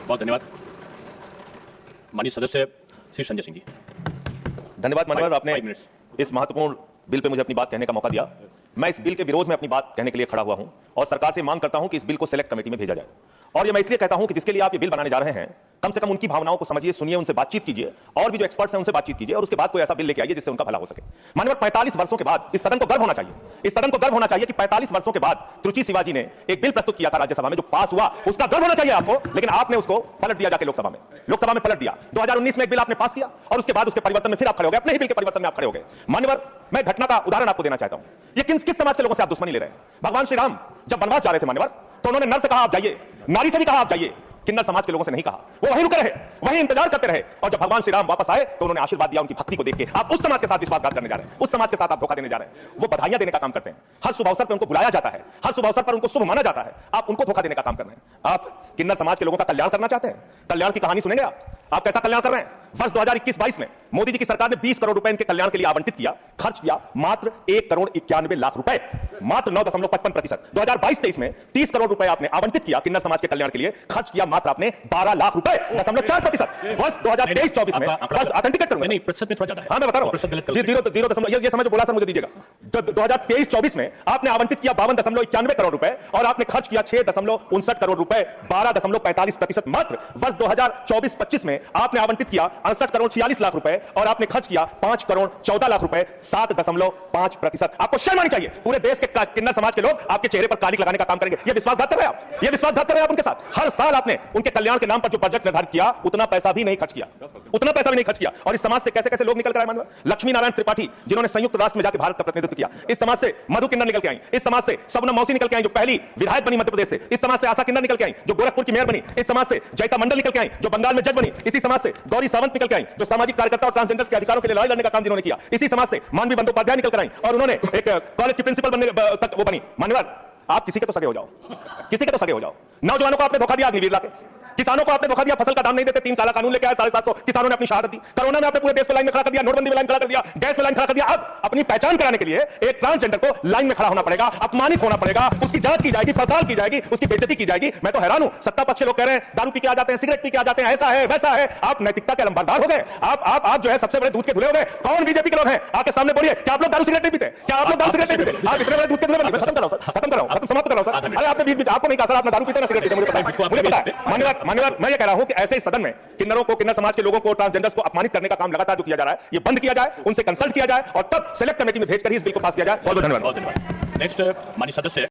बहुत धन्यवाद। माननीय सदस्य श्री संजय सिंह जी। धन्यवाद माननीय, आपने इस महत्वपूर्ण बिल पे मुझे अपनी बात कहने का मौका दिया। मैं इस बिल के विरोध में अपनी बात कहने के लिए खड़ा हुआ हूं और सरकार से मांग करता हूं कि इस बिल को सिलेक्ट कमेटी में भेजा जाए। और ये मैं इसलिए कहता हूं कि जिसके लिए आप ये बिल बनाने जा रहे हैं, कम से कम उनकी भावनाओं को समझिए, सुनिए, उनसे बातचीत कीजिए, और भी जो एक्सपर्ट्स हैं उनसे बातचीत कीजिए, और उसके बाद कोई ऐसा बिल लेके आइए जिससे उनका भला हो सके। माननीय, 45 वर्षों के बाद इस सदन को गर्व होना चाहिए, इस सदन को गर्व होना चाहिए कि 45 वर्षों के बाद त्रुचि शिवाजी ने एक बिल प्रस्तुत किया था राज्यसभा में जो पास हुआ, उसका गर्व होना चाहिए आपको। लेकिन आपने उसको पलट दिया जाके लोकसभा में पलट दिया। 2019 में एक बिल आपने पास किया और उसके बाद उसके परिवर्तन में फिर आप खड़े हो गए, अपने ही बिल के परिवर्तन में आप खड़े हो गए। मान्यवर, मैं घटना का उदाहरण आपको देना चाहता हूं। ये किस समाज के लोगों से आप दुश्मनी ले रहे हैं? भगवान श्री राम जब वनवास जा रहे थे मान्यवर, तो उन्होंने नर से कहा आप जाइए, नारी से भी कहा आप जाइए, किन्नर समाज के लोगों से नहीं कहा। वो वहीं रुके रहे, वहीं इंतजार करते रहे, और जब भगवान श्री राम वापस आए तो उन्होंने आशीर्वाद दिया उनकी भक्ति को देख के। आप उस समाज के साथ विश्वासघात करने जा रहे हैं, उस समाज के साथ आप धोखा देने जा रहे हैं। वो बधाइयां देने का काम करते हैं, हर शुभ अवसर पर उनको बुलाया जाता है, हर शुभ अवसर पर उनको शुभ माना जाता है। आप उनको धोखा देने का काम कर रहे हैं। आप किन्नर समाज के लोगों का कल्याण करना चाहते हैं? कल्याण की कहानी सुनेंगे आप कैसा कल्याण कर रहे हैं? वर्ष 2021-22 में मोदी जी की सरकार ने 20 करोड़ रुपए इनके कल्याण के लिए आवंटित किया, खर्च किया मात्र 1 करोड़ 91 लाख रुपए, मात्र 9.55%। 2022-23 में 30 करोड़ रुपए आपने आवंटित किया किन्नर समाज के कल्याण के लिए, खर्च किया मात्र आपने 12 लाख रुपए, 0.4%। वर्ष 2023-24 में ऑथेंटिकेट करूंगा, नहीं, प्रतिशत में थोड़ा ज्यादा है। हाँ, मैं बता रहा हूं, ये समय जो बोला सर मुझे दीजिएगा। 2023-24 में आपने आवंटित किया 52.91 करोड़ रुपए और आपने खर्च किया 6.59 करोड़ रुपए, 12.45% मात्र। वर्ष 2024-25 में आपने आवंटित किया 68 करोड़ 46 लाख रुपए और आपने खर्च किया 5 करोड़ 14 लाख रुपए, 7.5%। आपको शर्म आनी चाहिए। पूरे देश के किन्नर समाज के लोग आपके चेहरे पर कालिक लगाने का काम करेंगे। ये विश्वासघात कर रहे हैं आप, ये विश्वासघात कर रहे हैं आप उनके साथ। हर साल आपने उनके कल्याण के नाम पर जो बजट निर्धारित किया, उतना पैसा भी नहीं खर्च किया, उतना पैसा भी नहीं खर्च किया। और इस समाज से कैसे कैसे लोग निकल कर आए मानव? लक्ष्मी नारायण त्रिपाठी, जिन्होंने संयुक्त राष्ट्र में जाकर भारत का प्रतिनिधित्व किया। इस समाज से मधु किन्नर निकल के आई, इस समाज से सबनम मौसी निकल के आई जो पहली विधायक बनी मध्य प्रदेश से, इस समाज से आशा किन्नर निकल के आई जो गोरखपुर की मेयर बनी, इस समाज से जयता मंडल निकल के आई जो बंगाल में जज बनी, इसी समाज से गौरी सावंत निकल के आई जो सामाजिक कार्यकर्ता और ट्रांसजेंडर्स के अधिकारों के लिए लड़ाई लड़ने का काम जिन्होंने किया, इसी समाज से मानवी बंदोपाध्याय निकल कर आई और उन्होंने एक कॉलेज की प्रिंसिपल बनने तक वो बनी। मान्यवर, आप किसी के तो सगे हो जाओ, किसी के तो सगे हो जाओ। नौजवानों को आपने धोखा दिया अग्निवीर लाके, किसानों को आपने धोखा दिया, फसल का दाम नहीं देते, 3 काला कानून लेके आए, 750 किसानों ने अपनी शहादत दी। कोरोना में आपने पूरे देश को लाइन में खड़ा कर दिया, नोटबंदी में लाइन खड़ा कर दिया, गैस में लाइन खड़ा कर दिया। अब अपनी पहचान कराने के लिए एक ट्रांसजेंडर को लाइन में खड़ा होना पड़ेगा, अपमानित होना पड़ेगा, उसकी जांच की जाएगी, पड़ताल की जाएगी, उसकी बेइज्जती की जाएगी। मैं तो हैरान हूं, सत्ता पक्ष के लोग कह रहे हैं दारू पी के आ जाते हैं, सिगरेट पी के आ जाते हैं, ऐसा है वैसा है। आप नैतिकता के लंबरदार हो गए, आप जो है सबसे बड़े दूध के धुले हो गए। कौन बीजेपी के लोग हैं? आपके सामने बोलिए, क्या आप लोग दारू सिगरेट नहीं पीते? क्या आप लोग दारू सिगरेट नहीं पीते? आप इतने बड़े दूध के धुले बने? खत्म कराओ सर, खत्म कराओ, खत्म समाप्त कराओ सर। अरे आपने बीच आपको नहीं कहा सर, आपने दारू पीते ना सिगरेट पीते, मुझे पता है। मान्यवर, मैं ये कह रहा हूं कि ऐसे सदन में किन्नरों को, किन्नर समाज के लोगों को, ट्रांसजेंडर्स को अपमानित करने का काम लगातार जो किया जा रहा है, ये बंद किया जाए, उनसे कंसल्ट किया जाए और तब सिलेक्ट कमेटी में भेजकर ही इस बिल को पास किया जाए। बहुत बहुत धन्यवाद। नेक्स्ट माननीय सदस्य